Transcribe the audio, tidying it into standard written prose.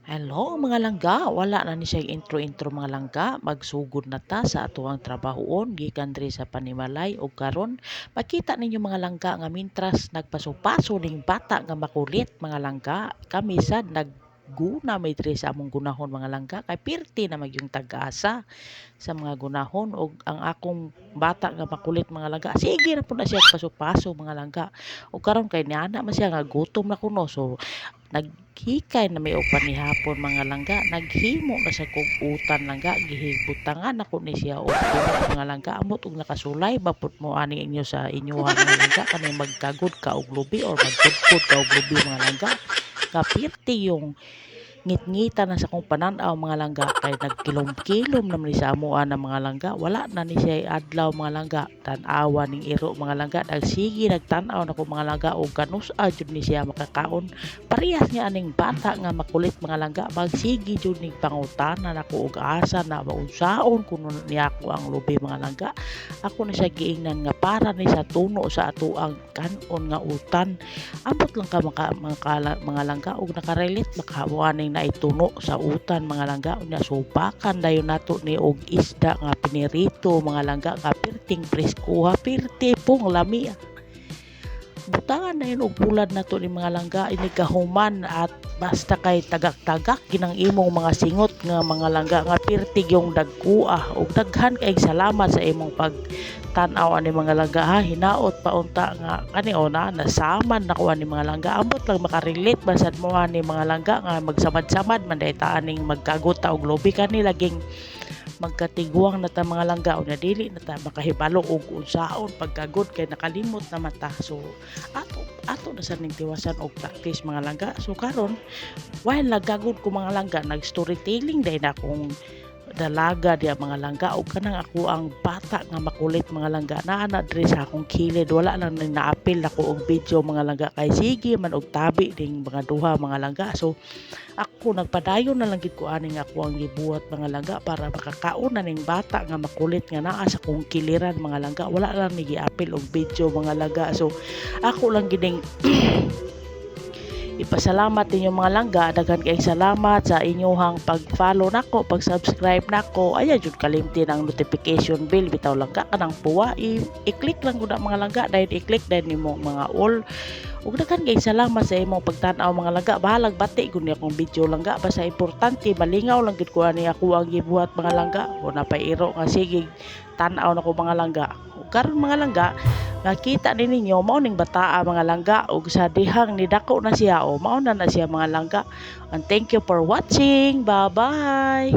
Hello mga langga, wala na ni siya intro-intro mga langga, magsugod na ta sa atuang trabahoon gikan diri sa Panimalay ug karon makita ninyo mga langga nga mintras nagpaso-paso ning bata nga makulit mga langga, kami sad nagguna may diri sa among gunahon mga langga kay pirti na magyong tag-asa sa mga gunahon ug ang akong bata nga makulit mga langga sige na pud na siya paso-paso mga langga ug karon kay niana man siya nga gutom na kuno so naghikay na may og panihapon mga langga, naghimo na sa kog utan langga, gihibutangan ako ni siya og tubig mga langga, amot og nakasulay bapod mo ani inyo sa inyoha mga langga kanay magkagod ka og lubi or magpudpud ka og lubi mga langga. Kapirti yung ngit-ngita na sa kong panan-aw mga langga kay nagkilom-kilom naman ni sa amuan ng mga langga wala na ni siya adlaw mga langga tan-awa ning iro mga langga nagsige nagtan-aw na ko mga langga og kanus-a jud ni siya makakaon parehas nga aning bata nga makulit mga langga magsige jud ning pangutanan ako og asa na maunsaon kuno niya ako ang lubi mga langga ako na siya giingnan nga para ni sa tuno sa ato ang kanon nga utan ambot lang ka mga langga og nakarelate makahawaning na ituno sa utan mga langga unya supakan dayon nato ni og isda nga pinirito mga langga nga pirting preskuha pirti pong lami butangan na yun og bulad nato ni mga langga ini kahuman at basta kay tagak-tagak ginang imong mga singot nga mga langga nga pirtig yung dagkuah ug daghan kay salamat sa imong pag tan-aw ani mga langga ha hinaot paunta nga kani ona nasaman na ko ani mga langga ambot lang makarelate basad mo ani mga langga nga magsamad-samad man day taan ning magkagot ta og lobi kani laging magkatiguang na ta mga langga unya dili na ta makahibalo og unsaon pagkagod kay nakalimot na mata so ato na sa ning tiwasan og practice mga langga so karon while nagagod ko mga langga nag storytelling day na akong dalaga diya mga langga o kanang ako ang bata nga makulit mga langga naa na diri sa akong kilid wala lang na naapil ako og video mga langga kay sige man og tabi ding mga duha mga langga so ako nagpadayon na lang gid ko ani nga ako ang gibuhat mga langga para makakaon na ning bata nga makulit nga naa sa kong kiliran mga langga wala lang ni giapil og video mga langga so ako lang gining ipasalamat ninyo mga langga daghan kay salamat sa inyohang pag-follow nako pag-subscribe nako ayan jud kalimtin ang notification bell bitaw langga kanang puwa i-click lang gud mga langga dahil i-click dahil nimo mga all ug daghan kay salamat sa imong pagtan-aw mga langga bahalag bati gud ni akong video langga basta importante malingaw lang gid ko ani ako ang gibuhat mga langga o napairo nga sige tan-aw nako mga langga ug karon mga langga nakita din ninyo mao ning bataa mga langga ug sa dihang nidako na siya o mao na siya mga langga and thank you for watching bye bye.